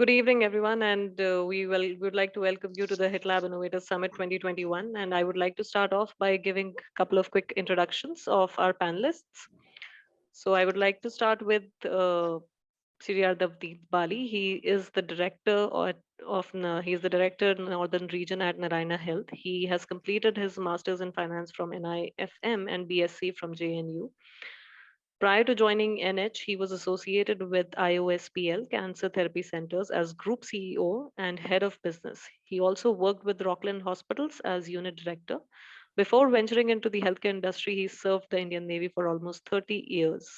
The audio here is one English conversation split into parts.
Good evening, everyone, and would like to welcome you to the HITLAB Innovators Summit 2021. And I would like to start off by giving a couple of quick introductions of our panelists. So I would like to start with Sri Bali. He is the he is the director Northern Region at Narayana Health. He has completed his masters in finance from NIFM and BSc from JNU. Prior to joining NH, he was associated with IOSPL Cancer Therapy Centers as Group CEO and Head of Business. He also worked with Rockland Hospitals as Unit Director. Before venturing into the healthcare industry, he served the Indian Navy for almost 30 years.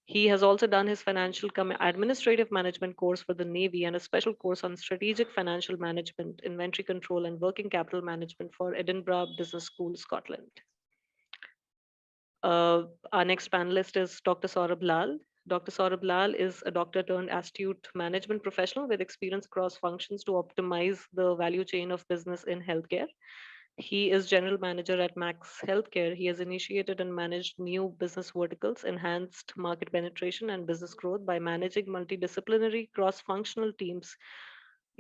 He has also done his administrative management course for the Navy and a special course on strategic financial management, inventory control, and working capital management for Edinburgh Business School, Scotland. Our next panelist is Dr. Saurabh Lal. Dr. Saurabh Lal is a doctor turned astute management professional with experience across functions to optimize the value chain of business in healthcare. He is general manager at Max Healthcare. He has initiated and managed new business verticals, enhanced market penetration and business growth by managing multidisciplinary cross-functional teams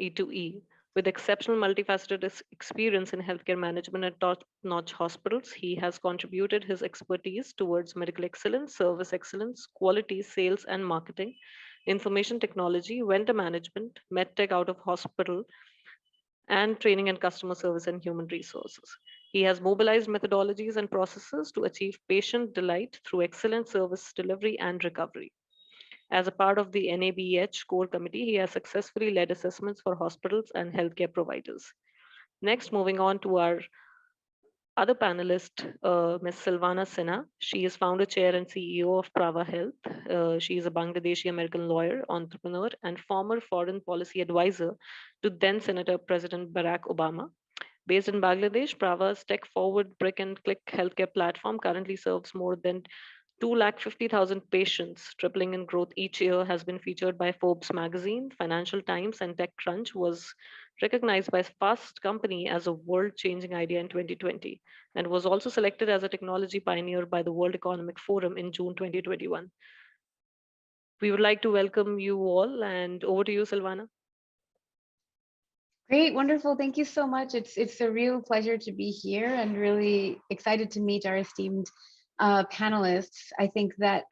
E2E. With exceptional multifaceted experience in healthcare management at top-notch hospitals, he has contributed his expertise towards medical excellence, service excellence, quality, sales and marketing, information technology, vendor management, medtech out of hospital, and training and customer service and human resources. He has mobilized methodologies and processes to achieve patient delight through excellent service delivery and recovery. As a part of the NABH core committee, he has successfully led assessments for hospitals and healthcare providers. Next, moving on to our other panelist, Ms. Silvana Sinha. She is founder, chair, and CEO of Prava Health. She is a Bangladeshi American lawyer, entrepreneur, and former foreign policy advisor to then Senator President Barack Obama. Based in Bangladesh, Prava's tech forward brick and click healthcare platform currently serves more than 250,000 patients, tripling in growth each year, has been featured by Forbes magazine, Financial Times, and TechCrunch, was recognized by Fast Company as a world-changing idea in 2020, and was also selected as a technology pioneer by the World Economic Forum in June 2021. We would like to welcome you all, and over to you, Silvana. Great, wonderful. Thank you so much. It's a real pleasure to be here and really excited to meet our esteemed panelists. I think that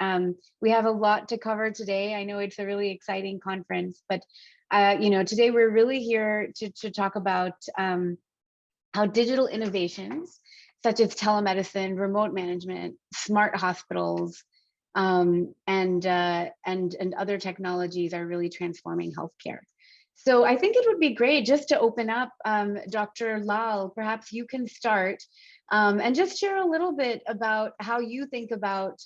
we have a lot to cover today. I know it's a really exciting conference, but today we're really here to talk about how digital innovations such as telemedicine, remote management, smart hospitals, and other technologies are really transforming healthcare. So I think it would be great just to open up, Dr. Lal, perhaps you can start and just share a little bit about how you think about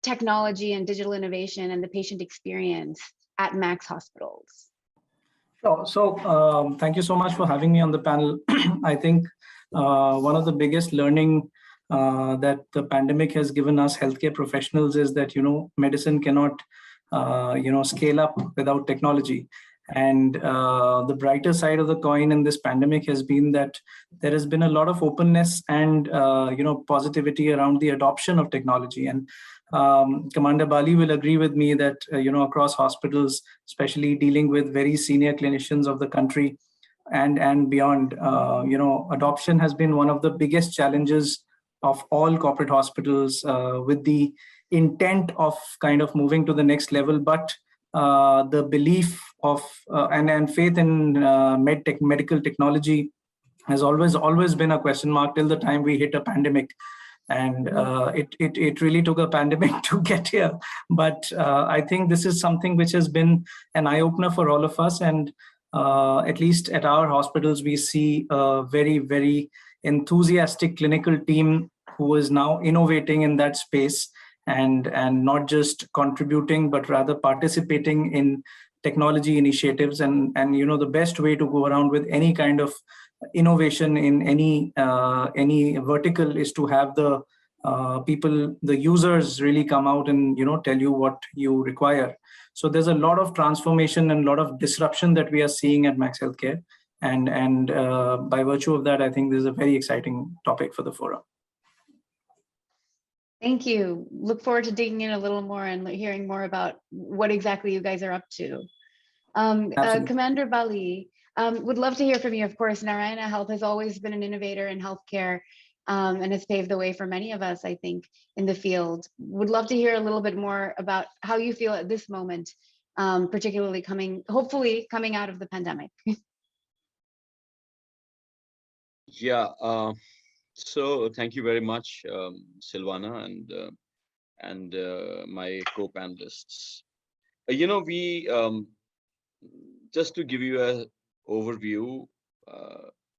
technology and digital innovation and the patient experience at Max Hospitals. Sure. So thank you so much for having me on the panel. I think one of the biggest learning that the pandemic has given us healthcare professionals is that, medicine cannot, scale up without technology. And the brighter side of the coin in this pandemic has been that there has been a lot of openness and positivity around the adoption of technology. And Commander Bali will agree with me that across hospitals, especially dealing with very senior clinicians of the country and beyond, adoption has been one of the biggest challenges of all corporate hospitals, with the intent of kind of moving to the next level, but the belief of and faith in medical technology has always been a question mark till the time we hit a pandemic, and it really took a pandemic to get here. But I think this is something which has been an eye opener for all of us, and at least at our hospitals we see a very, very enthusiastic clinical team who is now innovating in that space and not just contributing but rather participating in technology initiatives. And the best way to go around with any kind of innovation in any vertical is to have the people, the users, really come out and tell you what you require. So there's a lot of transformation and a lot of disruption that we are seeing at Max Healthcare, and by virtue of that, I think this is a very exciting topic for the forum. Thank you. Look forward to digging in a little more and hearing more about what exactly you guys are up to. Absolutely. Commander Bali, would love to hear from you. Of course, Narayana Health has always been an innovator in healthcare and has paved the way for many of us, I think, in the field. Would love to hear a little bit more about how you feel at this moment, particularly hopefully coming out of the pandemic. Yeah. So thank you very much, Silvana, and my co-panelists. We just to give you a overview,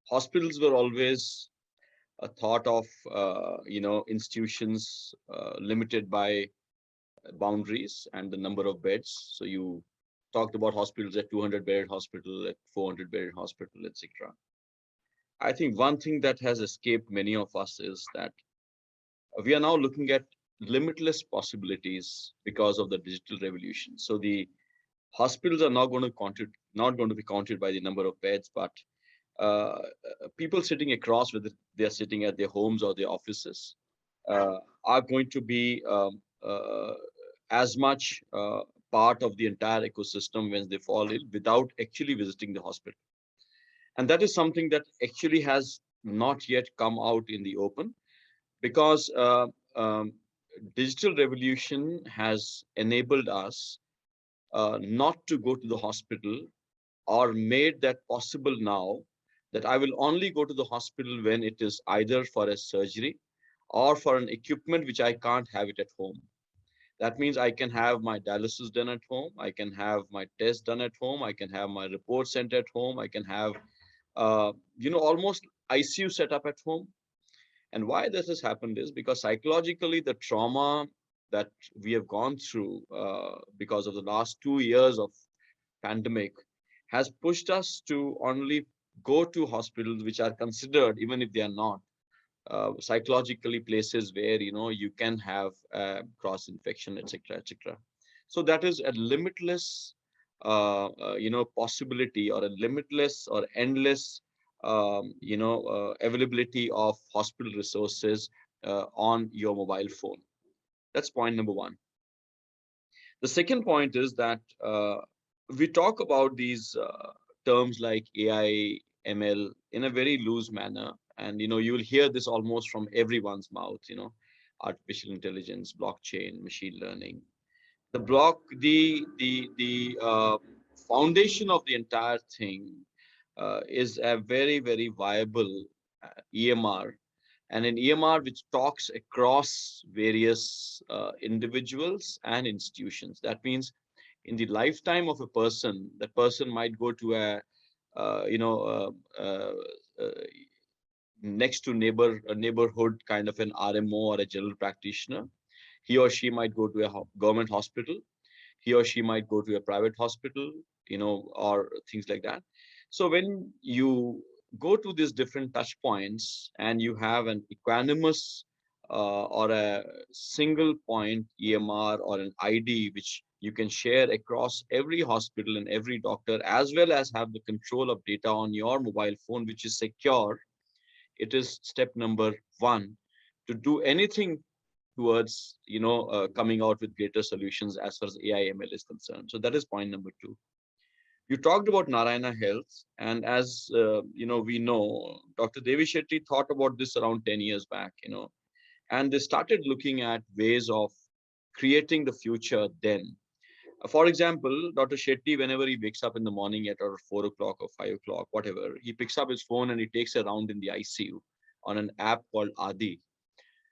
hospitals were always a thought of institutions limited by boundaries and the number of beds. So you talked about hospitals at 200-bedded hospital, at 400-bedded hospital, etc. I think one thing that has escaped many of us is that we are now looking at limitless possibilities because of the digital revolution. So the hospitals are not going to be counted by the number of beds, but uh, people sitting across, whether they are sitting at their homes or their offices, are going to be as much part of the entire ecosystem when they fall ill without actually visiting the hospital. And that is something that actually has not yet come out in the open, because digital revolution has enabled us not to go to the hospital, or made that possible now, that I will only go to the hospital when it is either for a surgery or for an equipment which I can't have it at home. That means I can have my dialysis done at home, I can have my test done at home, I can have my report sent at home, I can have almost ICU set up at home. And why this has happened is because psychologically the trauma that we have gone through because of the last 2 years of pandemic has pushed us to only go to hospitals which are considered, even if they are not, psychologically places where you can have cross infection, etc., etc. So that is a limitless possibility, or a limitless or endless availability of hospital resources on your mobile phone. That's point number one. The second point is that we talk about these terms like AI, ML in a very loose manner, and you will hear this almost from everyone's mouth. Artificial intelligence, blockchain, machine learning. The foundation of the entire thing is a very, very viable EMR, and an EMR which talks across various individuals and institutions. That means in the lifetime of a person, that person might go to a uh, you know uh, uh, uh, next to a neighborhood kind of an RMO or a general practitioner. He or she might go to a government hospital. He or she might go to a private hospital, or things like that. So when you go to these different touch points and you have an equanimous or a single point EMR or an ID which you can share across every hospital and every doctor, as well as have the control of data on your mobile phone, which is secure, it is step number one to do anything towards coming out with greater solutions as far as AI ML is concerned. So that is point number two. You talked about Narayana Health, and as we know, Dr. Devi Shetty thought about this around 10 years back, and they started looking at ways of creating the future then. For example, Dr. Shetty, whenever he wakes up in the morning at or 4 o'clock or 5 o'clock, whatever, he picks up his phone and he takes a round in the ICU on an app called Adi.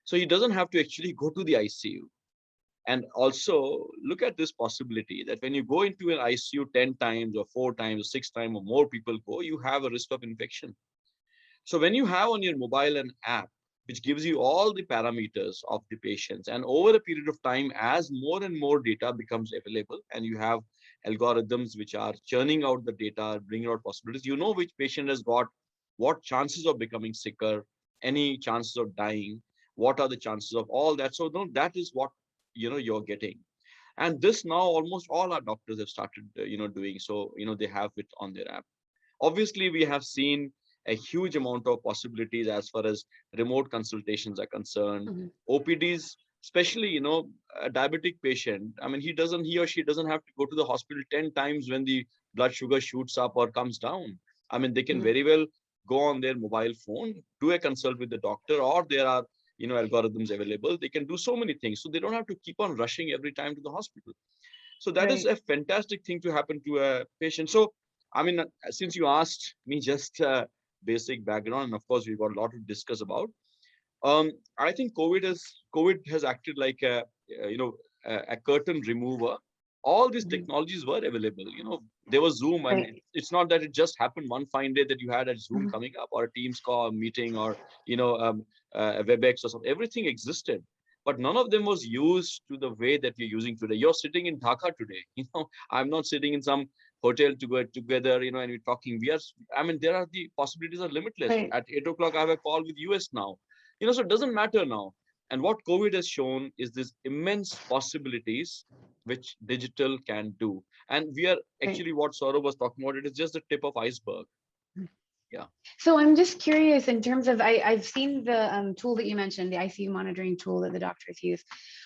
So he doesn't have to actually go to the ICU. And also look at this possibility that when you go into an ICU 10 times or 4 times or 6 times or more people go, you have a risk of infection. So when you have on your mobile an app which gives you all the parameters of the patients, and over a period of time, as more and more data becomes available and you have algorithms which are churning out the data, bringing out possibilities, you know which patient has got what chances of becoming sicker, any chances of dying, what are the chances of all that. So no, that is what you're getting. And this now almost all our doctors have started doing. So they have it on their app. Obviously, we have seen a huge amount of possibilities as far as remote consultations are concerned. OPDs, especially, a diabetic patient, I mean, he or she doesn't have to go to the hospital 10 times when the blood sugar shoots up or comes down. I mean, they can very well go on their mobile phone, do a consult with the doctor, or there are, algorithms available. They can do so many things. So they don't have to keep on rushing every time to the hospital. So that is a fantastic thing to happen to a patient. So, I mean, since you asked me just basic background, and of course, we've got a lot to discuss about. I think COVID has acted like a curtain remover. All these technologies were available. There was Zoom, and it's not that it just happened one fine day that you had a Zoom coming up, or a Teams call meeting, or a WebEx or something. Everything existed, but none of them was used to the way that we're using today. You're sitting in Dhaka today. I'm not sitting in some hotel together, and we're talking. There are the possibilities are limitless. At 8 o'clock, I have a call with US now. So it doesn't matter now. And what COVID has shown is this immense possibilities which digital can do. And we are actually, what Saurabh was talking about, it is just the tip of iceberg. Yeah. So I'm just curious in terms of, I've seen the tool that you mentioned, the ICU monitoring tool that the doctors use.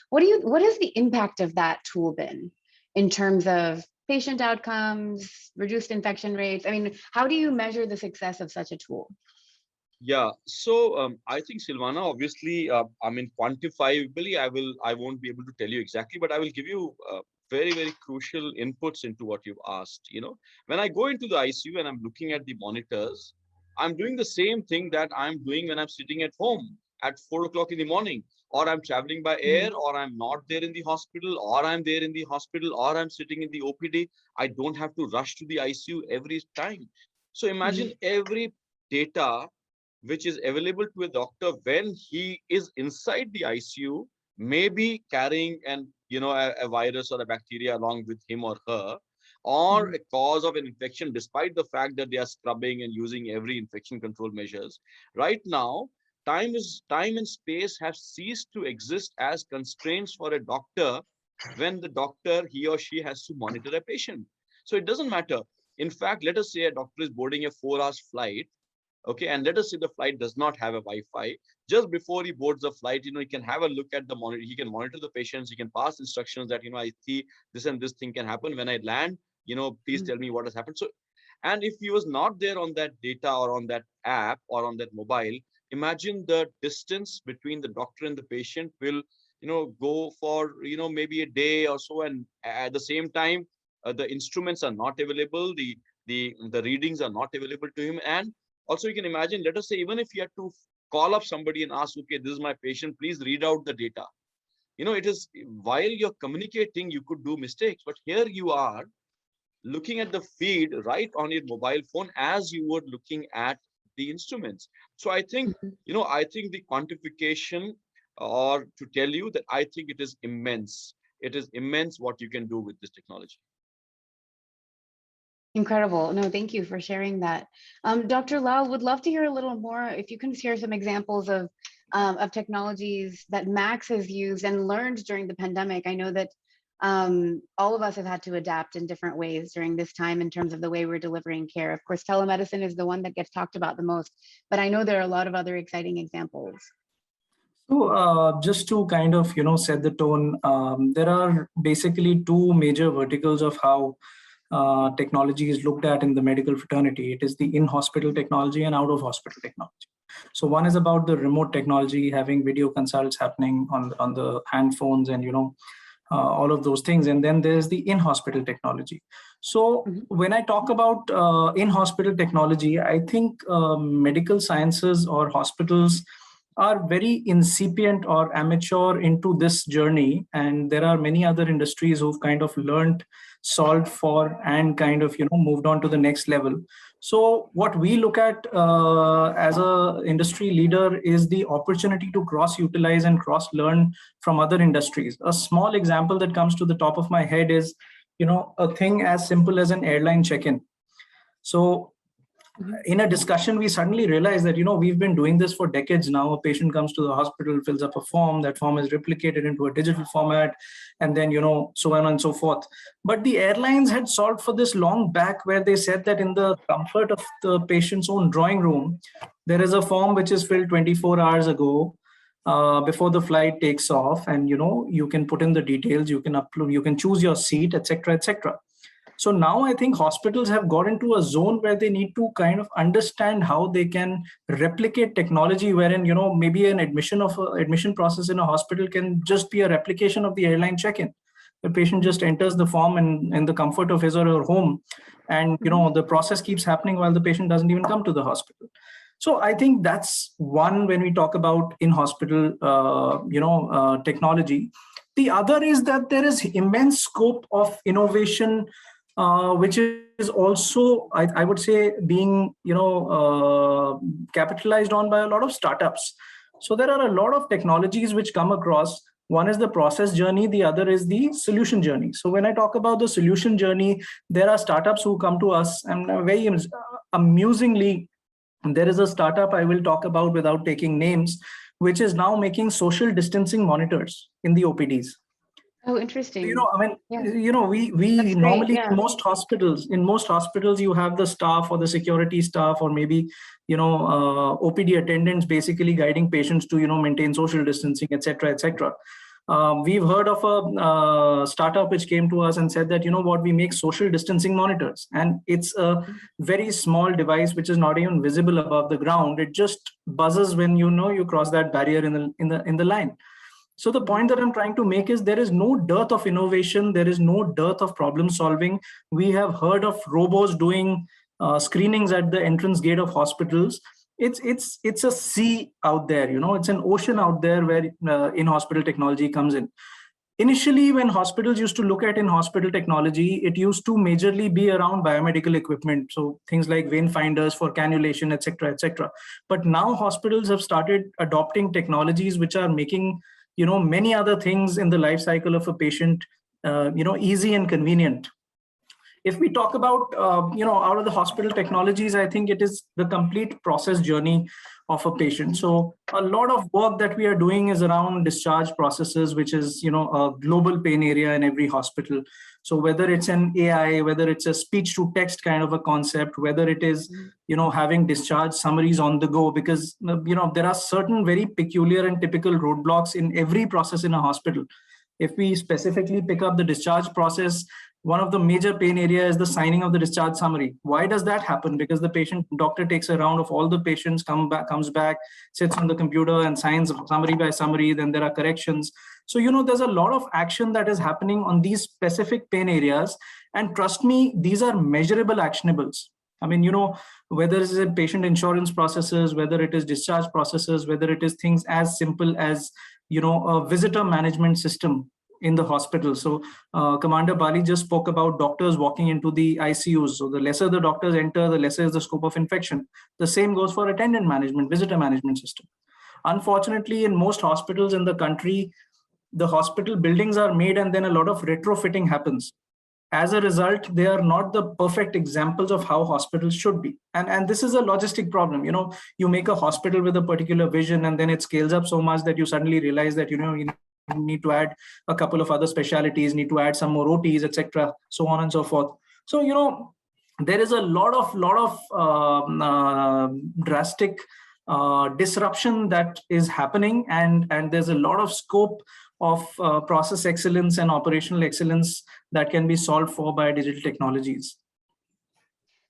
What has the impact of that tool been in terms of patient outcomes, reduced infection rates? I mean, how do you measure the success of such a tool? Yeah, so I think, Silvana, obviously, quantifiably, I won't be able to tell you exactly, but I will give you very, very crucial inputs into what you've asked. When I go into the ICU and I'm looking at the monitors, I'm doing the same thing that I'm doing when I'm sitting at home at 4 o'clock in the morning, or I'm traveling by air, or I'm not there in the hospital, or I'm there in the hospital, or I'm sitting in the OPD. I don't have to rush to the ICU every time. So imagine every data which is available to a doctor when he is inside the ICU, maybe carrying a virus or a bacteria along with him or her, or a cause of an infection, despite the fact that they are scrubbing and using every infection control measures. Right now, time and space have ceased to exist as constraints for a doctor when the doctor, he or she, has to monitor a patient. So it doesn't matter. In fact, let us say a doctor is boarding a 4-hour flight. Okay, and let us say the flight does not have a Wi-Fi. Just before he boards the flight, he can have a look at the monitor. He can monitor the patients. He can pass instructions that, I see this and this thing can happen when I land. Please tell me what has happened. So, and if he was not there on that data or on that app or on that mobile, imagine the distance between the doctor and the patient will, go for, maybe a day or so. And at the same time, the instruments are not available. The readings are not available to him. And also, you can imagine, let us say, even if you had to call up somebody and ask, okay, this is my patient, please read out the data. It is, while you're communicating, you could do mistakes, but here you are looking at the feed right on your mobile phone as you were looking at the instruments. So I think, I think the quantification, or to tell you that I think it is immense. It is immense what you can do with this technology. Incredible. No, thank you for sharing that. Dr. Lal, would love to hear a little more, if you can share some examples of technologies that Max has used and learned during the pandemic. I know that all of us have had to adapt in different ways during this time in terms of the way we're delivering care. Of course, telemedicine is the one that gets talked about the most, but I know there are a lot of other exciting examples. So just to kind of, set the tone, there are basically two major verticals of how technology is looked at in the medical fraternity. It is the in-hospital technology and out-of-hospital technology. So one is about the remote technology, having video consults happening on the hand phones and, all of those things. And then there's the in-hospital technology. So when I talk about in-hospital technology, I think medical sciences or hospitals are very incipient or amateur into this journey. And there are many other industries who've kind of learned, solved for, and kind of, moved on to the next level. So what we look at as a industry leader is the opportunity to cross-utilize and cross-learn from other industries. A small example that comes to the top of my head is, a thing as simple as an airline check-in. So in a discussion, we suddenly realized that, we've been doing this for decades now. A patient comes to the hospital, fills up a form, that form is replicated into a digital format, and then, so on and so forth. But the airlines had solved for this long back, where they said that in the comfort of the patient's own drawing room, there is a form which is filled 24 hours ago before the flight takes off. And, you can put in the details, you can upload, you can choose your seat, etc., etc. So now I think hospitals have got into a zone where they need to kind of understand how they can replicate technology, wherein, maybe an admission process in a hospital can just be a replication of the airline check-in. The patient just enters the form in the comfort of his or her home, and the process keeps happening while the patient doesn't even come to the hospital. So I think that's one when we talk about in-hospital, technology. The other is that there is immense scope of innovation, which is also, I would say, being capitalized on by a lot of startups. So there are a lot of technologies which come across. One is the process journey, the other is the solution journey. So when I talk about the solution journey, there are startups who come to us, and very amusingly, there is a startup I will talk about without taking names, which is now making social distancing monitors in the OPDs. Oh, interesting. We normally, in most hospitals, you have the staff or the security staff, or maybe, OPD attendants basically guiding patients to, maintain social distancing, etc., etc. We've heard of a startup which came to us and said that, we make social distancing monitors, and it's a very small device which is not even visible above the ground. It just buzzes when you cross that barrier in the line. So the point that I'm trying to make is there is no dearth of innovation. There is no dearth of problem solving. We have heard of robots doing screenings at the entrance gate of hospitals. It's a sea out there, it's an ocean out there where in-hospital technology comes in. Initially, when hospitals used to look at in-hospital technology, it used to majorly be around biomedical equipment. So things like vein finders for cannulation, etc., etc. But now hospitals have started adopting technologies which are making many other things in the life cycle of a patient, easy and convenient. If we talk about, out of the hospital technologies, I think it is the complete process journey of a patient. So a lot of work that we are doing is around discharge processes, which is, a global pain area in every hospital. So whether it's an AI, whether it's a speech to text kind of a concept, whether it is, having discharge summaries on the go, because, there are certain very peculiar and typical roadblocks in every process in a hospital. If we specifically pick up the discharge process, one of the major pain areas is the signing of the discharge summary. Why does that happen? Because the doctor takes a round of all the patients, comes back, sits on the computer and signs summary by summary, then there are corrections. So, there's a lot of action that is happening on these specific pain areas. And trust me, these are measurable actionables. I mean, whether it is patient insurance processes, whether it is discharge processes, whether it is things as simple as, a visitor management system in the hospital. So Commander Bali just spoke about doctors walking into the ICUs. So the lesser the doctors enter, the lesser is the scope of infection. The same goes for attendant management, visitor management system. Unfortunately, in most hospitals in the country, the hospital buildings are made and then a lot of retrofitting happens. As a result, they are not the perfect examples of how hospitals should be. And this is a logistic problem. You make a hospital with a particular vision and then it scales up so much that you suddenly realize that, you need to add a couple of other specialties, need to add some more OTs, etc., so on and so forth. So, there is a lot of drastic disruption that is happening, and there's a lot of scope of process excellence and operational excellence that can be solved for by digital technologies.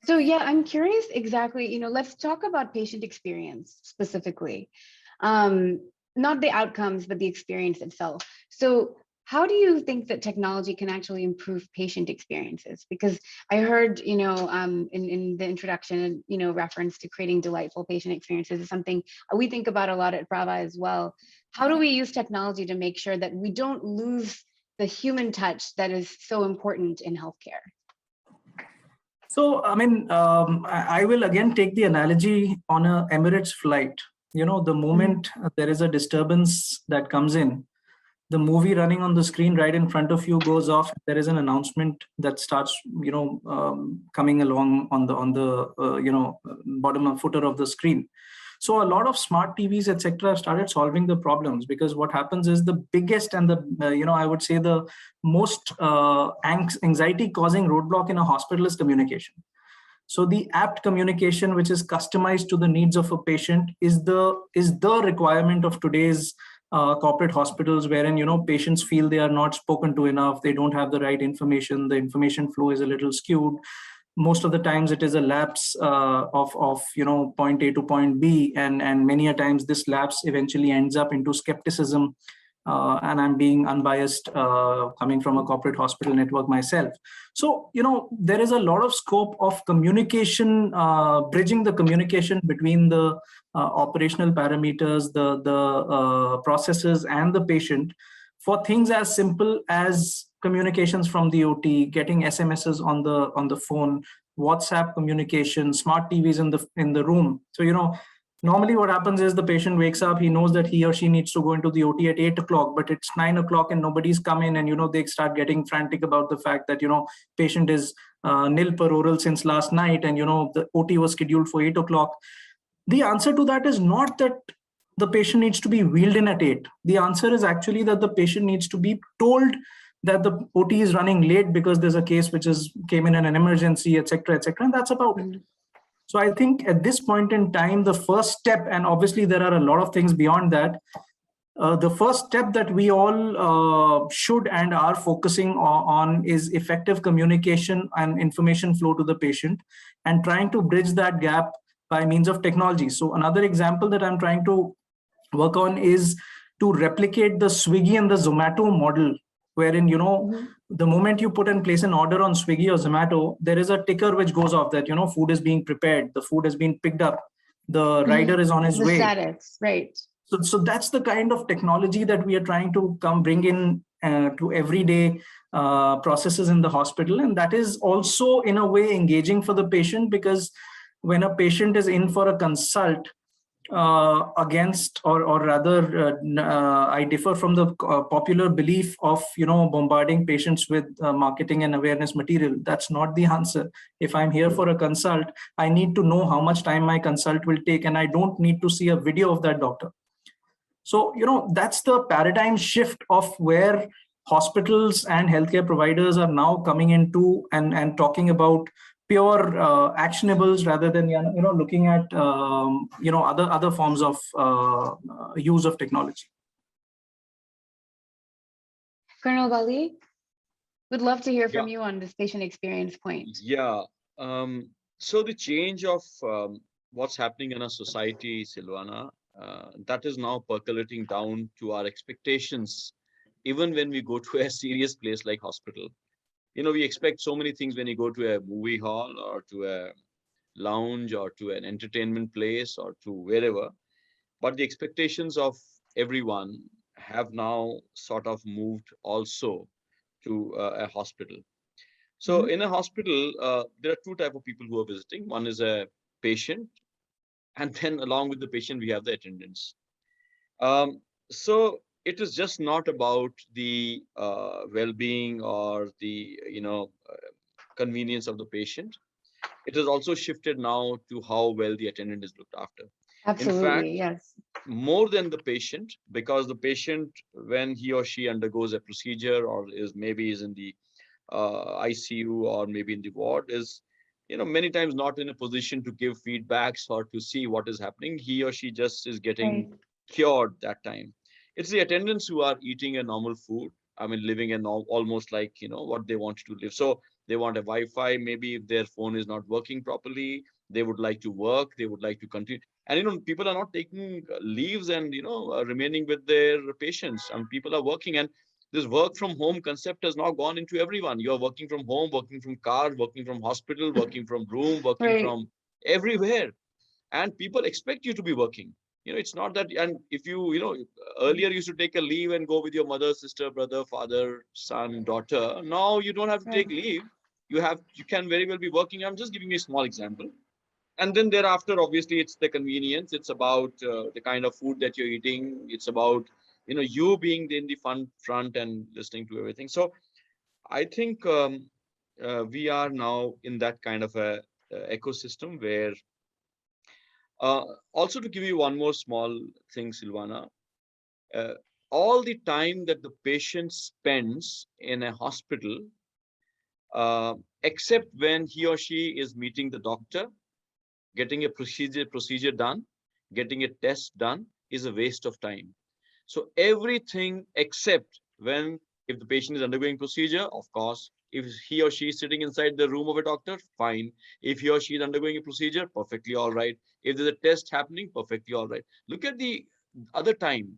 So yeah, I'm curious exactly, let's talk about patient experience specifically. Not the outcomes, but the experience itself. So how do you think that technology can actually improve patient experiences? Because I heard, in the introduction, reference to creating delightful patient experiences is something we think about a lot at Brava as well. How do we use technology to make sure that we don't lose the human touch that is so important in healthcare? So, I mean, I will again take the analogy on a Emirates flight. The moment there is a disturbance that comes in, the movie running on the screen right in front of you goes off. There is an announcement that starts, coming along on the bottom of footer of the screen. So a lot of smart TVs, etc., started solving the problems, because what happens is the biggest and the I would say the most anxiety-causing roadblock in a hospital is communication. So the apt communication, which is customized to the needs of a patient, is the requirement of today's corporate hospitals wherein, patients feel they are not spoken to enough, they don't have the right information, the information flow is a little skewed. Most of the times it is a lapse of point A to point B, and many a times this lapse eventually ends up into skepticism. And I'm being unbiased, coming from a corporate hospital network myself. So, there is a lot of scope of communication, bridging the communication between the operational parameters, the processes, and the patient, for things as simple as communications from the OT, getting SMSs on the phone, WhatsApp communication, smart TVs in the room. So, normally what happens is the patient wakes up, he knows that he or she needs to go into the OT at 8 o'clock, but it's 9 o'clock and nobody's come in, and they start getting frantic about the fact that patient is nil per oral since last night, and the OT was scheduled for 8 o'clock. The answer to that is not that the patient needs to be wheeled in at 8. The answer is actually that the patient needs to be told that the OT is running late because there's a case which came in an emergency, etc., and that's about it. So I think at this point in time, the first step, and obviously there are a lot of things beyond that, the first step that we all should and are focusing on is effective communication and information flow to the patient, and trying to bridge that gap by means of technology. So another example that I'm trying to work on is to replicate the Swiggy and the Zomato model, wherein, the moment you put in place an order on Swiggy or Zomato, there is a ticker which goes off that, food is being prepared, the food has been picked up, the rider is on his way. The status, right. So that's the kind of technology that we are trying to bring in to everyday processes in the hospital. And that is also in a way engaging for the patient, because when a patient is in for a consult, against, or rather, I differ from the popular belief of bombarding patients with marketing and awareness material. That's not the answer. If I'm here for a consult, I need to know how much time my consult will take, and I don't need to see a video of that doctor. So that's the paradigm shift of where hospitals and healthcare providers are now coming into, and talking about pure actionables rather than looking at other forms of use of technology. Colonel Bali, would love to hear from you on this patient experience point. Yeah. So the change of what's happening in our society, Silvana, that is now percolating down to our expectations, even when we go to a serious place like hospital. We expect so many things when you go to a movie hall or to a lounge or to an entertainment place or to wherever. But the expectations of everyone have now sort of moved also to a hospital. So in a hospital, there are two types of people who are visiting. One is a patient, and then along with the patient, we have the attendants. So it is just not about the well-being or the convenience of the patient. It has also shifted now to how well the attendant is looked after. Absolutely, in fact, yes. More than the patient, because the patient, when he or she undergoes a procedure or is in the ICU or maybe in the ward, is many times not in a position to give feedbacks or to see what is happening. He or she just is getting cured that time. It's the attendants who are eating a normal food. Living almost like what they want to live. So they want a Wi-Fi. Maybe if their phone is not working properly, they would like to work. They would like to continue. And people are not taking leaves and remaining with their patients. People are working, and this work from home concept has now gone into everyone. You are working from home, working from car, working from hospital, working from room, working from everywhere, and people expect you to be working. It's not that. And if you earlier used to take a leave and go with your mother, sister, brother, father, son, daughter. Now you don't have to take leave. You can very well be working. I'm just giving you a small example. And then thereafter, obviously, it's the convenience. It's about the kind of food that you're eating. It's about you being in the front and listening to everything. So I think we are now in that kind of a ecosystem where. Also, to give you one more small thing, Silvana, all the time that the patient spends in a hospital, except when he or she is meeting the doctor, getting a procedure done, getting a test done, is a waste of time. So everything except if the patient is undergoing procedure, of course, if he or she is sitting inside the room of a doctor, fine. If he or she is undergoing a procedure, perfectly all right. If there's a test happening, perfectly all right. Look at the other time,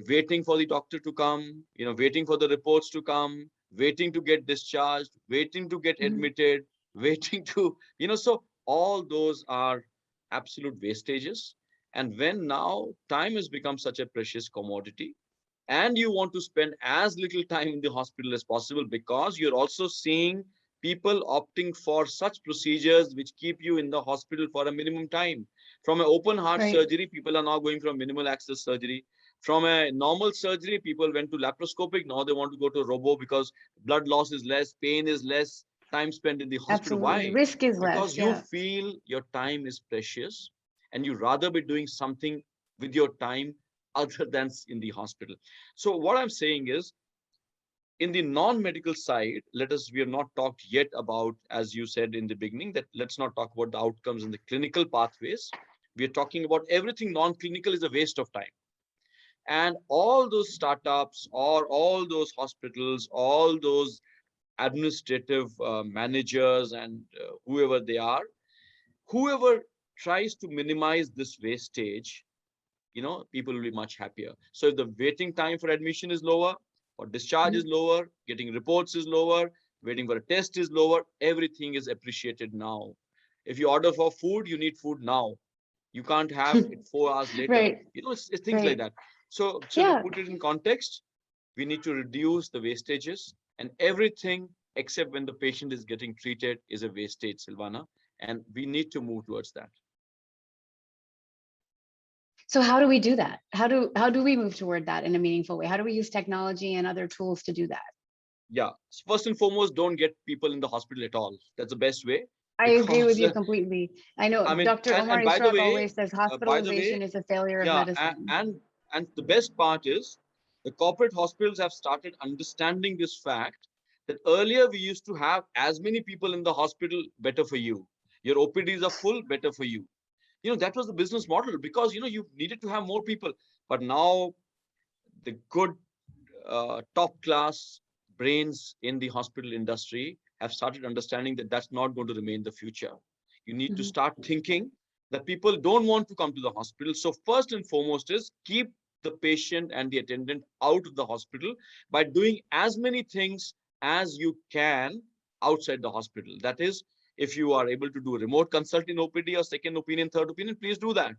waiting for the doctor to come, waiting for the reports to come, waiting to get discharged, waiting to get Mhm. admitted, waiting to, so all those are absolute wastages. And when now time has become such a precious commodity, and you want to spend as little time in the hospital as possible, because you're also seeing people opting for such procedures which keep you in the hospital for a minimum time. From an open heart Right. surgery, people are now going from minimal access surgery. From a normal surgery, people went to laparoscopic. Now they want to go to robo because blood loss is less, pain is less, time spent in the hospital. Absolutely. Why? Risk is Because less. you Yeah. feel your time is precious and you rather be doing something with your time other than in the hospital. So what I'm saying is, in the non-medical side, we have not talked yet about, as you said in the beginning, that let's not talk about the outcomes in the clinical pathways. We are talking about everything non-clinical is a waste of time. And all those startups or all those hospitals, all those administrative managers and whoever they are, whoever tries to minimize this wastage, people will be much happier. So if the waiting time for admission is lower, or discharge is Mhm. lower, getting reports is lower, waiting for a test is lower, everything is appreciated now. If you order for food, you need food now. You can't have it 4 hours later. Right. It's things like Right. that. So to Yeah. put it in context, we need to reduce the wastages, and everything except when the patient is getting treated is a wastage, Silvana. And we need to move towards that. So how do we do that? How do we move toward that in a meaningful way? How do we use technology and other tools to do that? Yeah. First and foremost, don't get people in the hospital at all. That's the best way. I agree with Because you completely. I know I mean, Dr. Omar and by the Ishraq way, always says by the way, hospitalization is a failure of yeah, medicine. and the best part is the corporate hospitals have started understanding this fact that earlier we used to have as many people in the hospital, better for you. Your OPDs are full, better for you. That was the business model, because you needed to have more people. But now the good top class brains in the hospital industry have started understanding that that's not going to remain the future. You need to Mhm. start thinking that people don't want to come to the hospital. So first and foremost is keep the patient and the attendant out of the hospital by doing as many things as you can outside the hospital. That is, if you are able to do remote consult in OPD or second opinion, third opinion, please do that.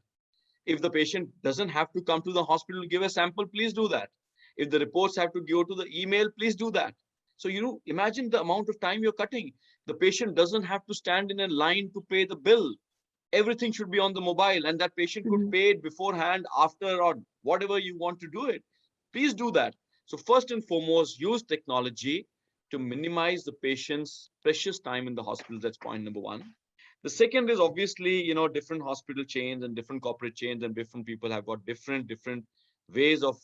If the patient doesn't have to come to the hospital to give a sample, please do that. If the reports have to go to the email, please do that. So, imagine the amount of time you're cutting. The patient doesn't have to stand in a line to pay the bill. Everything should be on the mobile, and that patient could Mhm. pay it beforehand, after, or whatever you want to do it. Please do that. So first and foremost, use technology to minimize the patient's precious time in the hospital. That's point number one. The second is obviously, different hospital chains and different corporate chains and different people have got different ways of,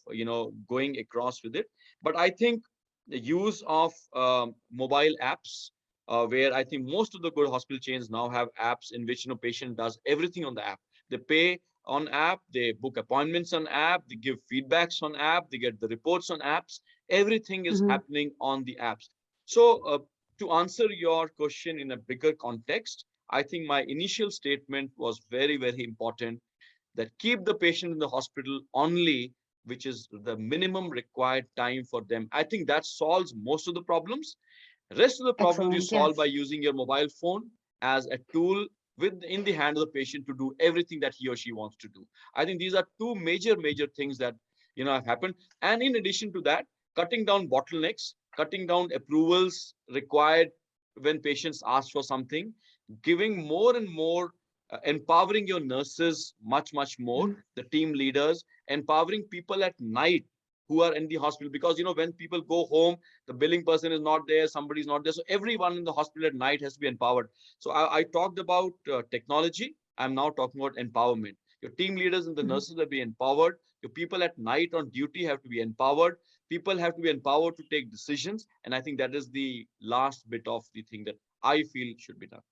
going across with it. But I think the use of mobile apps, where I think most of the good hospital chains now have apps in which, patient does everything on the app. They pay on app, they book appointments on app, they give feedbacks on app, they get the reports on apps. Everything is Mhm. happening on the apps. So to answer your question in a bigger context, I think my initial statement was very, very important, that keep the patient in the hospital only, which is the minimum required time for them. I think that solves most of the problems. Rest of the problems you Excellent. solve by Yes. using your mobile phone as a tool in the hand of the patient to do everything that he or she wants to do. I think these are two major things that have happened. And in addition to that, cutting down bottlenecks, cutting down approvals required when patients ask for something, giving more and more, empowering your nurses much more, Mhm. the team leaders, empowering people at night who are in the hospital, because when people go home, the billing person is not there, somebody's not there, so everyone in the hospital at night has to be empowered. So I talked about technology. I'm now talking about empowerment. Your team leaders and the Mhm. nurses will be empowered. Your people at night on duty have to be empowered. People have to be empowered to take decisions, and I think that is the last bit of the thing that I feel should be done.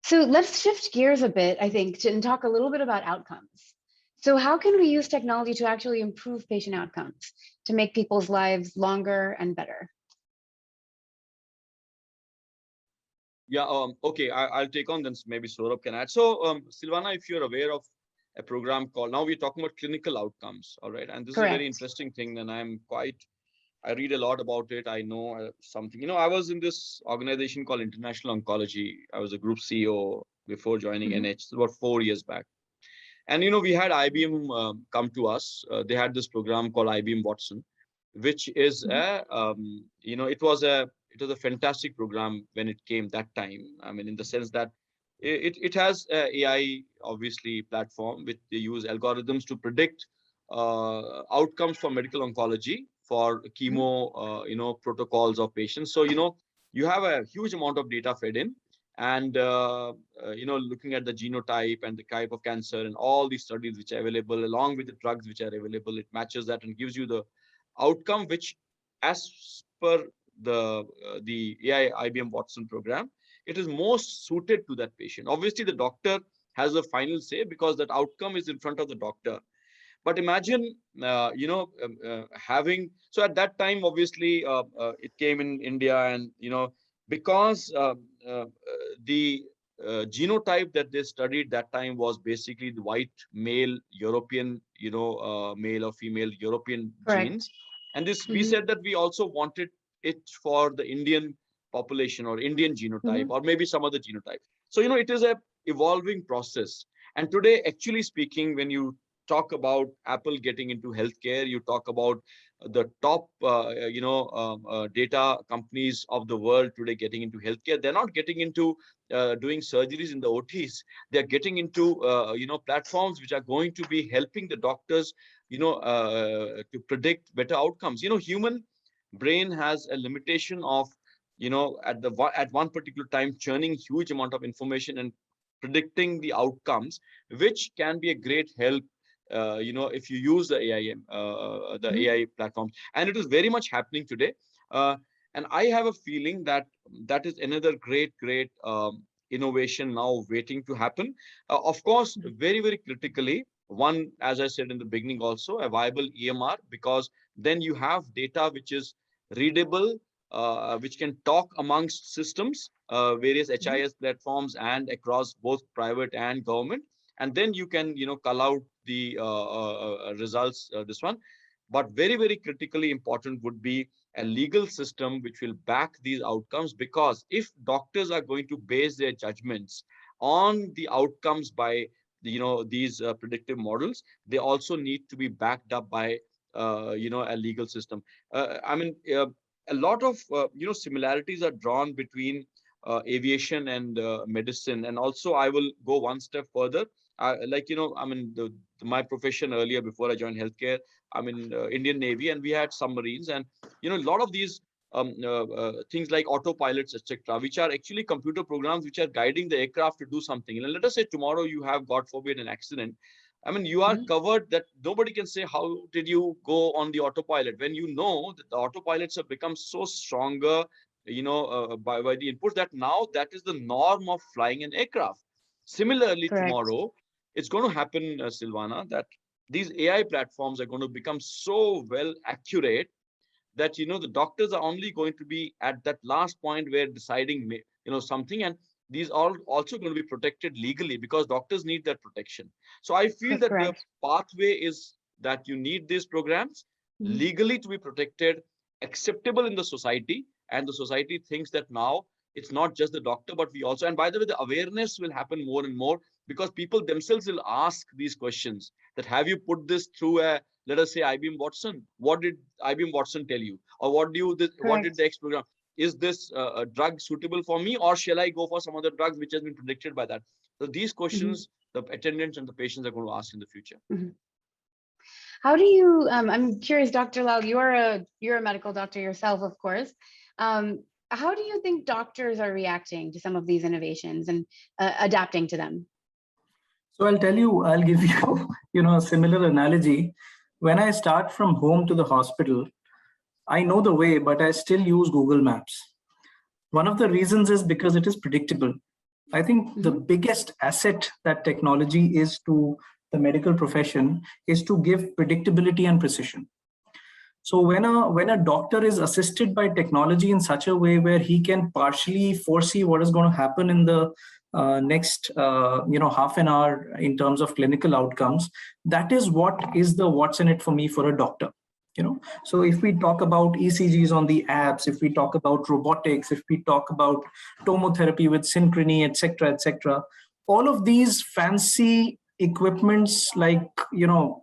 So let's shift gears a bit, I think, and talk a little bit about outcomes. So how can we use technology to actually improve patient outcomes, to make people's lives longer and better? Yeah, okay, I'll take on, then maybe Saurabh can add. So, Silvana, if you're aware of a program called, now we're talking about clinical outcomes, all right? And this is a very Correct. interesting thing, and I read a lot about it. I know something. I was in this organization called International Oncology. I was a group CEO before joining NH, about 4 years back. And, we had IBM come to us. They had this program called IBM Watson, which is it was a fantastic program when it came that time. I mean, in the sense that it has a AI obviously platform which they use algorithms to predict outcomes for medical oncology for chemo protocols of patients. So you have a huge amount of data fed in, and looking at the genotype and the type of cancer and all these studies which are available along with the drugs which are available, it matches that and gives you the outcome which, as per the AI IBM Watson program, it is most suited to that patient. Obviously, the doctor has a final say because that outcome is in front of the doctor. But imagine, having, so at that time, obviously, it came in India, and, because the genotype that they studied that time was basically the white male European, male or female European genes. And this, we said that we also wanted it for the Indian population or Indian genotype or maybe some other genotype. So, it is a evolving process. And today, actually speaking, when you talk about Apple getting into healthcare, you talk about the top, data companies of the world today getting into healthcare. They're not getting into doing surgeries in the OTs. They're getting into, platforms which are going to be helping the doctors, to predict better outcomes. Human brain has a limitation of, at one particular time, churning huge amount of information and predicting the outcomes, which can be a great help if you use the AI platforms. And it is very much happening today. And I have a feeling that that is another great innovation now waiting to happen. Of course, very, very critically, one, as I said in the beginning, also a viable EMR, because then you have data which is readable, which can talk amongst systems, various HIS platforms and across both private and government. And then you can, call out the results, this one. But very, very critically important would be a legal system which will back these outcomes, because if doctors are going to base their judgments on the outcomes by these predictive models, they also need to be backed up by a legal system. A lot of similarities are drawn between aviation and medicine. And also I will go one step further. My profession earlier, before I joined healthcare, I'm in Indian Navy, and we had submarines, and a lot of these things like autopilots, etc., which are actually computer programs which are guiding the aircraft to do something. And let us say tomorrow you have, God forbid, an accident. You are covered, that nobody can say, how did you go on the autopilot? When you know that the autopilots have become so stronger, by the inputs, that now that is the norm of flying an aircraft. Similarly, tomorrow, it's going to happen, Silvana, that these AI platforms are going to become so well accurate that, the doctors are only going to be at that last point where deciding, something. And these are also going to be protected legally, because doctors need that protection. So I feel that the pathway is that you need these programs legally to be protected, acceptable in the society. And the society thinks that now it's not just the doctor, but we also, and by the way, the awareness will happen more and more, because people themselves will ask these questions, that have you put this through a, let us say, IBM Watson? What did IBM Watson tell you? Or what did the X program? Is this a drug suitable for me, or shall I go for some other drugs which has been predicted by that? So these questions, the attendants and the patients are going to ask in the future. How do you, I'm curious, Dr. Lal, you're a medical doctor yourself, of course. How do you think doctors are reacting to some of these innovations and adapting to them? So I'll give you, a similar analogy. When I start from home to the hospital, I know the way, but I still use Google Maps. One of the reasons is because it is predictable. I think the biggest asset that technology is to the medical profession is to give predictability and precision. So when a doctor is assisted by technology in such a way where he can partially foresee what is going to happen in the next half an hour in terms of clinical outcomes, that is what is the what's in it for me for a doctor. So if we talk about ECGs on the apps, if we talk about robotics, if we talk about tomotherapy with synchrony, etc., all of these fancy equipments, like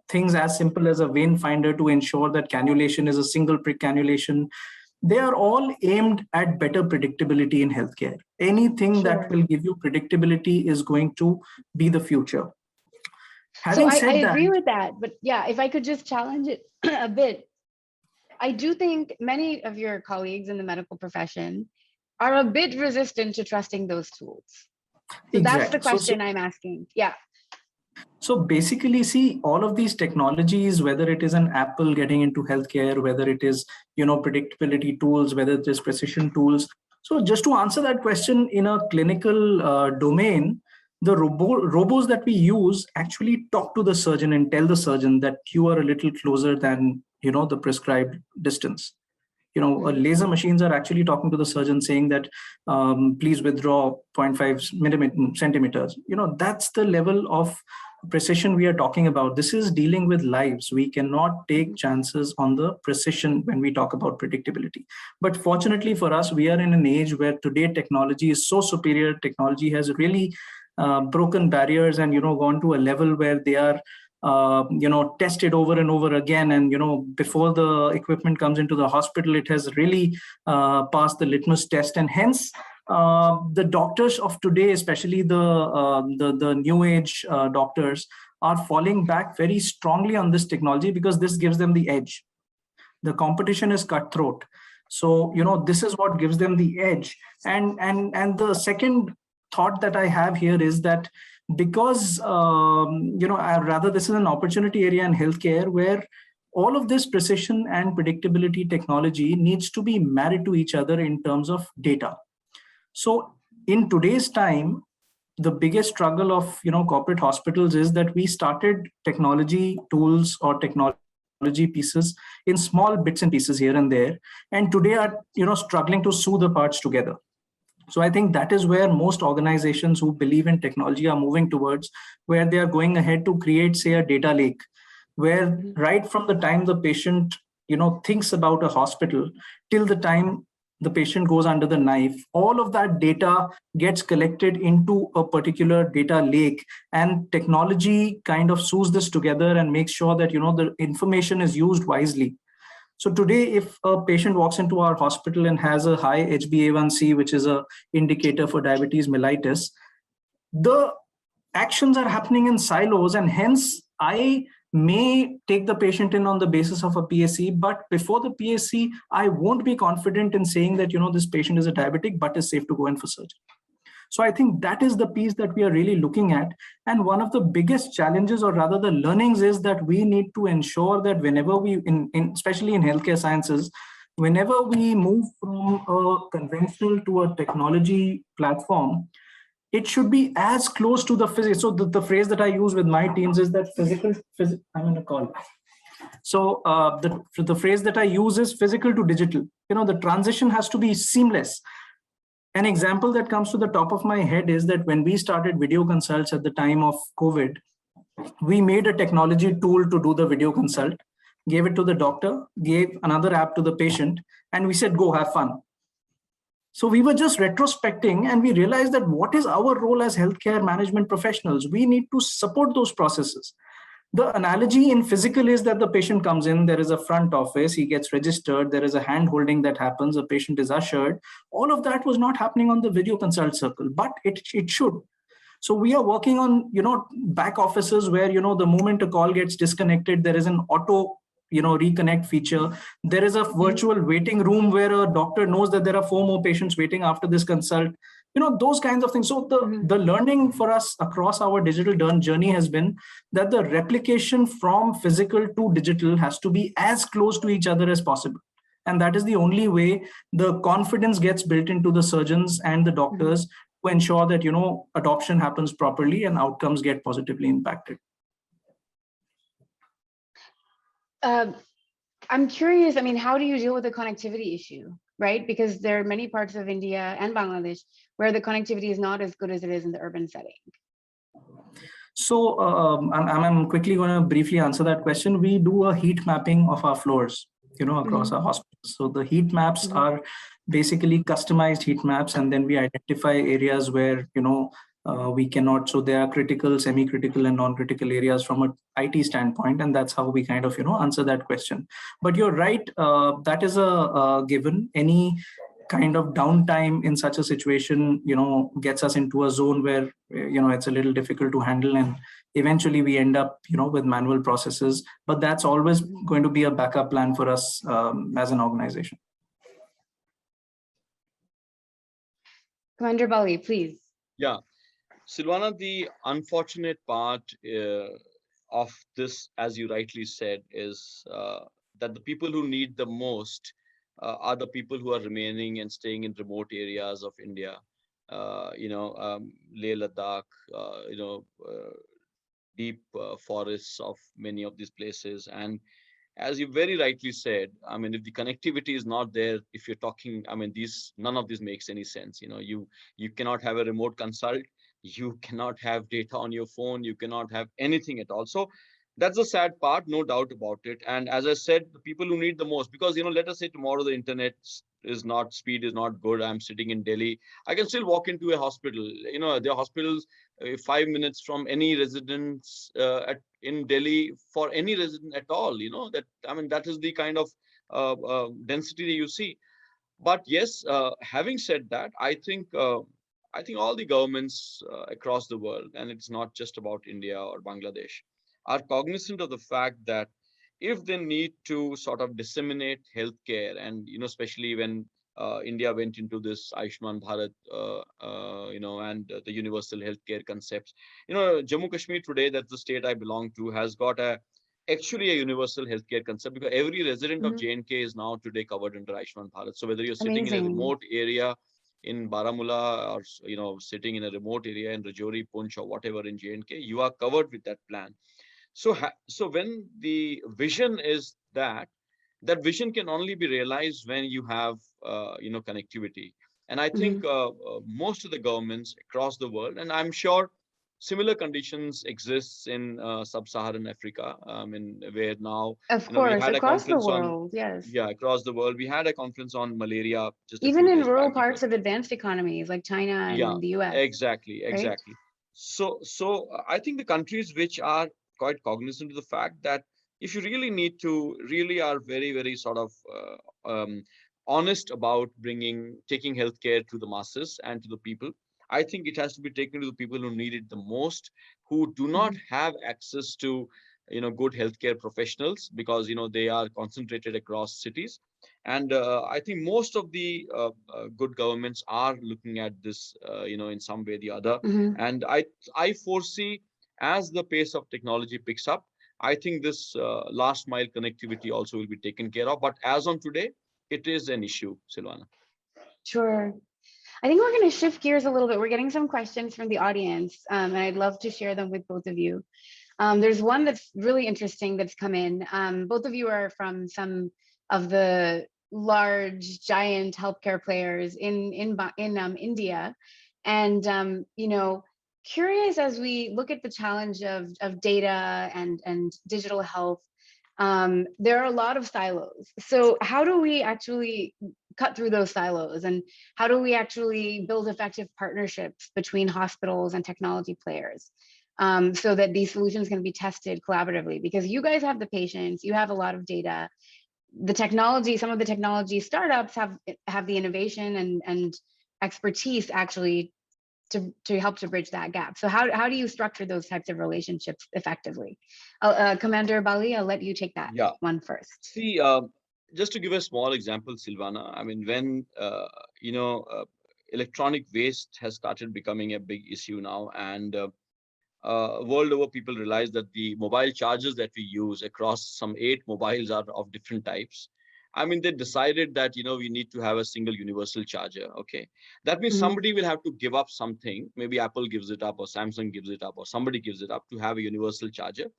things as simple as a vein finder to ensure that cannulation is a single prick cannulation, they are all aimed at better predictability in healthcare. Anything that will give you predictability is going to be the future. So I agree with that, but yeah, if I could just challenge it a bit, I do think many of your colleagues in the medical profession are a bit resistant to trusting those tools. So that's the question I'm asking. Yeah. So basically, see, all of these technologies, whether it is an Apple getting into healthcare, whether it is, predictability tools, whether it is precision tools. So just to answer that question in a clinical domain, the robos that we use actually talk to the surgeon and tell the surgeon that you are a little closer than, the prescribed distance. Laser machines are actually talking to the surgeon saying that, please withdraw 0.5 centimeters. That's the level of precision we are talking about. This is dealing with lives. We cannot take chances on the precision when we talk about predictability. But fortunately for us, we are in an age where today technology is so superior. Technology has really broken barriers and, gone to a level where they are tested over and over again. And, before the equipment comes into the hospital, it has really passed the litmus test. And hence, the doctors of today, especially the new age doctors, are falling back very strongly on this technology because this gives them the edge. The competition is cutthroat. So, this is what gives them the edge. And the second thought that I have here is that because, rather this is an opportunity area in healthcare where all of this precision and predictability technology needs to be married to each other in terms of data. So in today's time, the biggest struggle of, corporate hospitals is that we started technology tools or technology pieces in small bits and pieces here and there, and today are, struggling to sew the parts together. So I think that is where most organizations who believe in technology are moving towards, where they are going ahead to create, say, a data lake, where right from the time the patient, thinks about a hospital till the time the patient goes under the knife, all of that data gets collected into a particular data lake, and technology kind of sews this together and makes sure that, the information is used wisely. So today, if a patient walks into our hospital and has a high HbA1c, which is an indicator for diabetes mellitus, the actions are happening in silos, and hence I may take the patient in on the basis of a PSC, but before the PSC, I won't be confident in saying that, this patient is a diabetic, but is safe to go in for surgery. So I think that is the piece that we are really looking at. And one of the biggest challenges, or rather the learnings, is that we need to ensure that whenever we, especially in healthcare sciences, whenever we move from a conventional to a technology platform, it should be as close to the physics. So the phrase that I use with my teams is that I'm in a call. So the phrase that I use is physical to digital. The transition has to be seamless. An example that comes to the top of my head is that when we started video consults at the time of COVID, we made a technology tool to do the video consult, gave it to the doctor, gave another app to the patient, and we said, go have fun. So we were just retrospecting, and we realized that what is our role as healthcare management professionals? We need to support those processes. The analogy in physical is that the patient comes in, there is a front office, he gets registered, there is a hand holding that happens, a patient is ushered. All of that was not happening on the video consult circle, but it should. So we are working on, back offices where, the moment a call gets disconnected, there is an auto, reconnect feature. There is a virtual waiting room where a doctor knows that there are 4 more patients waiting after this consult. Those kinds of things. So the learning for us across our digital journey has been that the replication from physical to digital has to be as close to each other as possible. And that is the only way the confidence gets built into the surgeons and the doctors to ensure that, adoption happens properly and outcomes get positively impacted. I'm curious, I mean, how do you deal with the connectivity issue, right? Because there are many parts of India and Bangladesh where the connectivity is not as good as it is in the urban setting. So I'm quickly going to briefly answer that question. We do a heat mapping of our floors, across our hospitals. So the heat maps are basically customized heat maps, and then we identify areas where, we cannot. So there are critical, semi-critical, and non-critical areas from an IT standpoint, and that's how we kind of, answer that question. But you're right, that is a given. Any kind of downtime in such a situation, gets us into a zone where, it's a little difficult to handle, and eventually we end up, with manual processes. But that's always going to be a backup plan for us as an organization. Commander Bali, please. Yeah, Silvana, the unfortunate part of this, as you rightly said, is that the people who need the most are the people who are remaining and staying in remote areas of India, Leh Ladakh, deep forests of many of these places. And as you very rightly said, I mean, if the connectivity is not there, if you're talking, I mean, none of this makes any sense. You cannot have a remote consult, you cannot have data on your phone, you cannot have anything at all. So that's the sad part, no doubt about it. And as I said, the people who need the most, because, let us say tomorrow the internet speed is not good. I'm sitting in Delhi. I can still walk into a hospital. There are hospitals 5 minutes from any residence in Delhi for any resident at all. That is the kind of density that you see. But yes, having said that, I think all the governments across the world, and it's not just about India or Bangladesh, are cognizant of the fact that if they need to sort of disseminate healthcare, and especially when India went into this Ayushman Bharat, and the universal healthcare concepts. Jammu Kashmir today, that's the state I belong to, has got actually a universal healthcare concept, because every resident of J&K is now today covered under Ayushman Bharat. So whether you're sitting in a remote area in Baramulla, or sitting in a remote area in Rajouri, Punch, or whatever in J&K, you are covered with that plan. So when the vision is that vision can only be realized when you have connectivity. And I think most of the governments across the world, and I'm sure similar conditions exists in sub-Saharan Africa, where now, of we course, had a across the conference world, yes. Yeah, across the world. We had a conference on malaria just even a few in days rural back. parts of advanced economies like China and the US. Exactly. Right? So I think the countries which are quite cognizant of the fact that if you really need to, really are very, very sort of honest about taking healthcare to the masses and to the people. I think it has to be taken to the people who need it the most, who do not have access to, good healthcare professionals, because, they are concentrated across cities. And I think most of the good governments are looking at this, in some way or the other. And I foresee, as the pace of technology picks up, I think this last mile connectivity also will be taken care of. But as on today, it is an issue, Silvana. Sure. I think we're going to shift gears a little bit. We're getting some questions from the audience, and I'd love to share them with both of you. There's one that's really interesting that's come in. Both of you are from some of the large, giant healthcare players in India, and curious as we look at the challenge of data and digital health. There are a lot of silos. So how do we actually cut through those silos, and how do we actually build effective partnerships between hospitals and technology players, so that these solutions can be tested collaboratively? Because you guys have the patients, you have a lot of data. The technology, some of the technology startups have the innovation and expertise actually to help to bridge that gap. So how do you structure those types of relationships effectively? Commander Bali, I'll let you take that one first. See, just to give a small example, Silvana, I mean, when, electronic waste has started becoming a big issue now, and world over, people realize that the mobile chargers that we use across some 8 mobiles are of different types. I mean, they decided that, we need to have a single universal charger. Okay. That means somebody will have to give up something. Maybe Apple gives it up, or Samsung gives it up, or somebody gives it up to have a universal charger.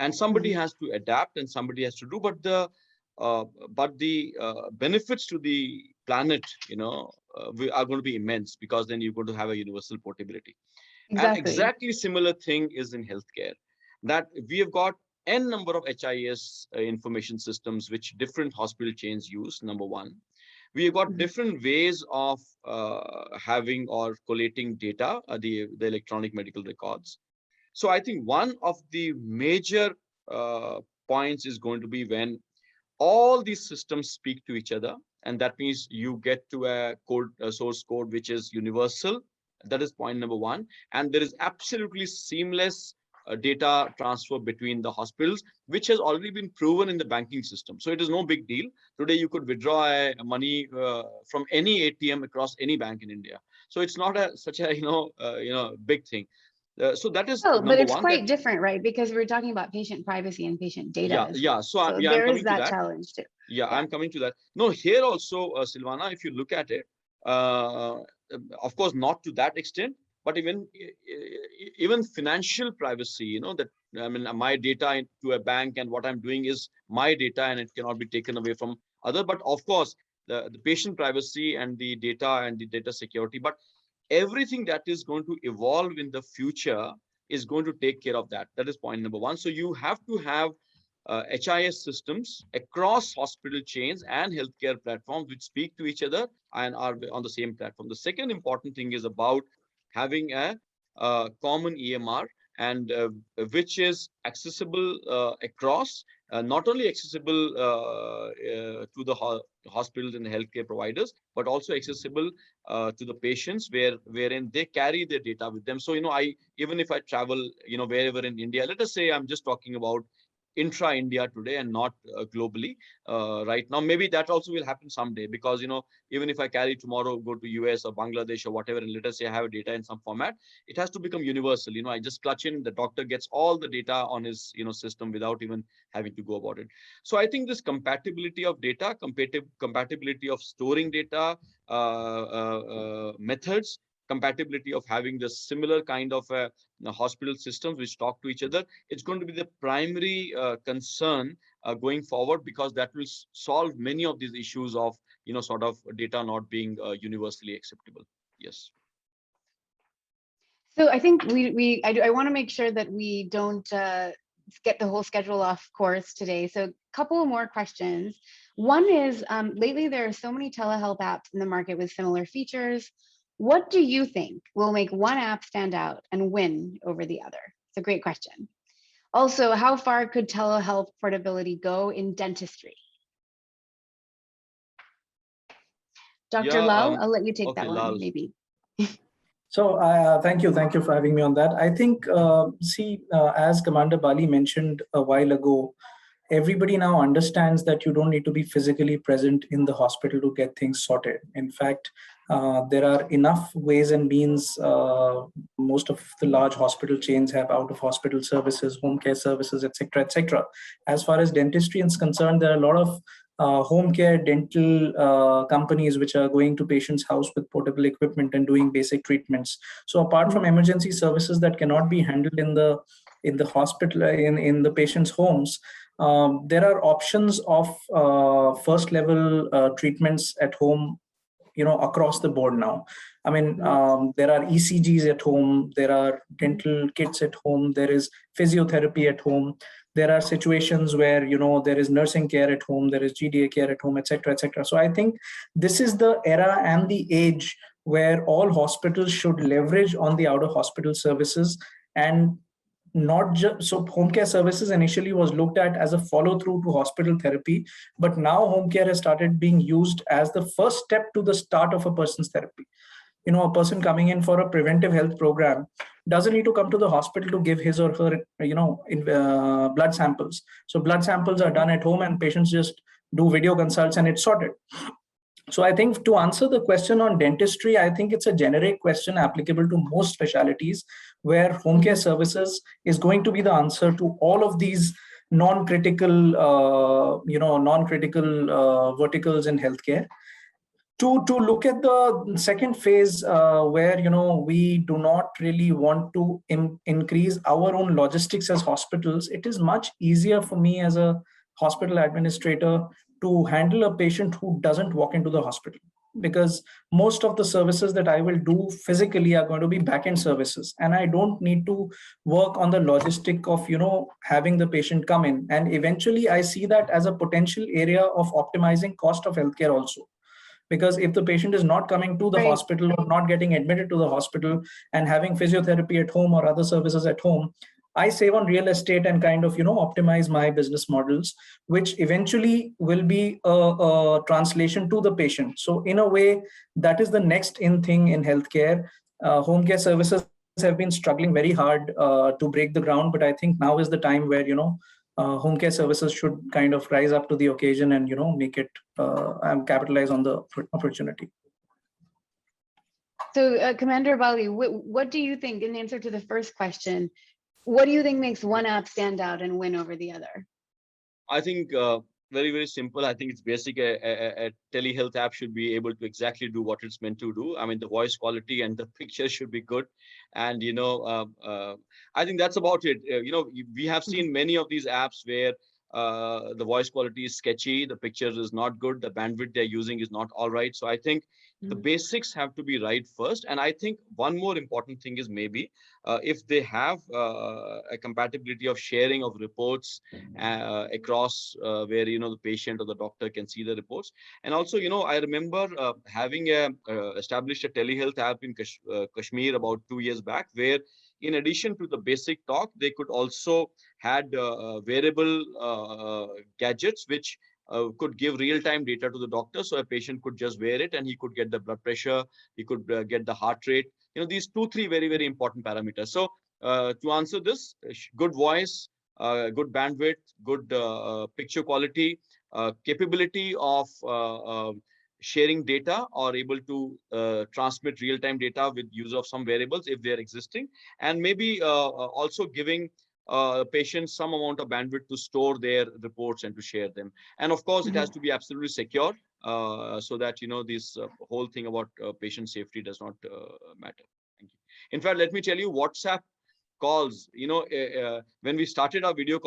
and somebody has to adapt and somebody has to do. But the benefits to the planet, we are going to be immense, because then you're going to have a universal portability. And Exactly. exactly similar thing is in healthcare, that we have got n number of HIS information systems which different hospital chains use. Number one, we have got Mhm. different ways of having or collating data, the electronic medical records. So I think one of the major points is going to be when all these systems speak to each other, and that means you get to a source code which is universal. That is point number one. And there is absolutely seamless data transfer between the hospitals, which has already been proven in the banking system. So it is no big deal. Today you could withdraw money from any ATM across any bank in India. So it's not such a big thing. So that is Oh, but number it's one. That quite different, right? Because we're talking about patient privacy and patient data as well. So So I'm there is coming to that that. challenge too. Yeah, Yeah. I'm coming to that. No, here also, Silvana, if you look at it, uh, of course, not to that extent, but even financial privacy, that, I mean, my data to a bank and what I'm doing is my data and it cannot be taken away from other. But of course, the patient privacy and the data security, but everything that is going to evolve in the future is going to take care of that. That is point number one. So you have to have HIS systems across hospital chains and healthcare platforms which speak to each other and are on the same platform. The second important thing is about having a common EMR, and which is accessible across, not only accessible to the hospitals and healthcare providers, but also accessible to the patients, wherein they carry their data with them. So, even if I travel, wherever in India, let us say I'm just talking about intra-India today and not globally right now. Maybe that also will happen someday, because even if I carry tomorrow, go to US or Bangladesh or whatever, and let us say I have data in some format, it has to become universal. I just clutch in, the doctor gets all the data on his system without even having to go about it. So I think this compatibility of data, compatibility of storing data methods, compatibility of having the similar kind of hospital systems which talk to each other, it's going to be the primary concern going forward, because that will solve many of these issues of sort of data not being universally acceptable. Yes. So I think I want to make sure that we don't get the whole schedule off course today. So a couple more questions. One is, lately there are so many telehealth apps in the market with similar features. What do you think will make one app stand out and win over the other? It's a great question. Also, how far could telehealth portability go in dentistry? Dr. Lal, I'll let you take Okay, that one, Lal. maybe. So thank you for having me on that. I think, as Commander Bali mentioned a while ago, everybody now understands that you don't need to be physically present in the hospital to get things sorted. In fact, there are enough ways and means. Most of the large hospital chains have out-of-hospital services, home care services, etc., etc. As far as dentistry is concerned, there are a lot of home care dental companies which are going to patients' house with portable equipment and doing basic treatments. So apart from emergency services that cannot be handled in the hospital, in the patient's homes, there are options of first level treatments at home, across the board now. I mean, there are ECGs at home, there are dental kits at home, there is physiotherapy at home, there are situations where there is nursing care at home, there is GDA care at home, etc., etc. So I think this is the era and the age where all hospitals should leverage on the out of hospital services. And not just so, home care services initially was looked at as a follow through to hospital therapy, but now home care has started being used as the first step to the start of a person's therapy. A person coming in for a preventive health program doesn't need to come to the hospital to give his or her blood samples. So blood samples are done at home and patients just do video consults and it's sorted. So I think, to answer the question on dentistry, I think it's a generic question applicable to most specialties, where home care services is going to be the answer to all of these non-critical verticals in healthcare. to look at the second phase where we do not really want to increase our own logistics as hospitals. It is much easier for me as a hospital administrator to handle a patient who doesn't walk into the hospital, because most of the services that I will do physically are going to be back-end services, and I don't need to work on the logistic of having the patient come in. And eventually I see that as a potential area of optimizing cost of healthcare also, because if the patient is not coming to the Right. hospital or not getting admitted to the hospital and having physiotherapy at home or other services at home, I save on real estate and kind of optimize my business models, which eventually will be a translation to the patient. So in a way, that is the next in thing in healthcare. Home care services have been struggling very hard to break the ground, but I think now is the time where home care services should kind of rise up to the occasion and make it and capitalize on the opportunity. So Commander Bali, what do you think, in answer to the first question, what do you think makes one app stand out and win over the other? I think very, very simple. I think it's basic. A telehealth app should be able to exactly do what it's meant to do. I mean, the voice quality and the picture should be good. And, I think that's about it. We have seen many of these apps where the voice quality is sketchy, the picture is not good, the bandwidth they're using is not all right. So I think the basics have to be right first. And I think one more important thing is maybe if they have a compatibility of sharing of reports across where the patient or the doctor can see the reports. And also I remember having established a telehealth app in Kashmir about 2 years back, where in addition to the basic talk, they could also had wearable gadgets which could give real-time data to the doctor. So a patient could just wear it and he could get the blood pressure, he could get the heart rate, these 2-3 very, very important parameters. So to answer this, good voice, good bandwidth, good picture quality, capability of sharing data, or able to transmit real-time data with use of some variables if they're existing, and maybe also giving patients some amount of bandwidth to store their reports and to share them. And of course, it has to be absolutely secure so that this whole thing about patient safety does not matter. Thank you. In fact, let me tell you, WhatsApp calls, when we started our video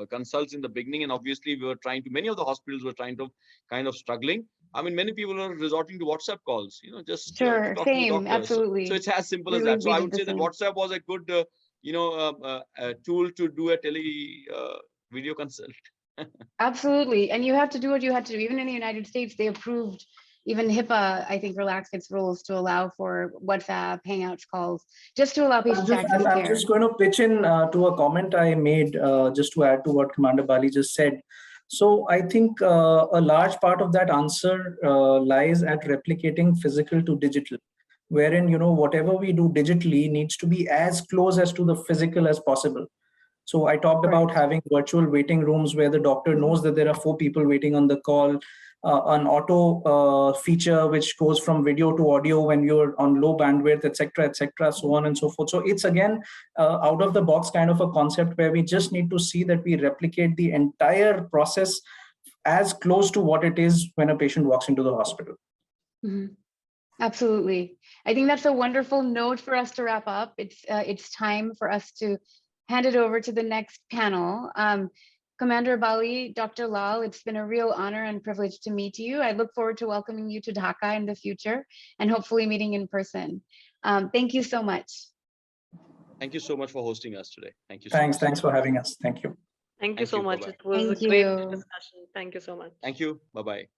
consults in the beginning, and obviously many of the hospitals were trying to kind of struggling. I mean, many people are resorting to WhatsApp calls, just Sure, to talk same, to the doctors. absolutely. So it's as simple as Really, that. So we I did would the say that same. WhatsApp was a good, a tool to do a video consult. Absolutely. And you have to do what you have to do. Even in the United States, they approved, even HIPAA, I think, relaxed its rules to allow for WhatsApp, Hangouts calls, just to allow patients to access I'm care. just going to pitch in to a comment I made just to add to what Commander Bali just said. So I think a large part of that answer lies at replicating physical to digital, wherein whatever we do digitally needs to be as close as to the physical as possible. So I talked about having virtual waiting rooms where the doctor knows that there are 4 people waiting on the call, an auto feature which goes from video to audio when you're on low bandwidth, etc., so on and so forth. So it's again out of the box kind of a concept where we just need to see that we replicate the entire process as close to what it is when a patient walks into the hospital. Absolutely. I think that's a wonderful note for us to wrap up. It's time for us to hand it over to the next panel. Commander Bali, Dr. Lal, it's been a real honor and privilege to meet you. I look forward to welcoming you to Dhaka in the future and hopefully meeting in person. Thank you so much. Thank you so much for hosting us today. Thank you. Thanks for having us. Thank you. Thank you so much. Bye-bye. It was a great discussion. Thank you so much. Thank you. Bye-bye.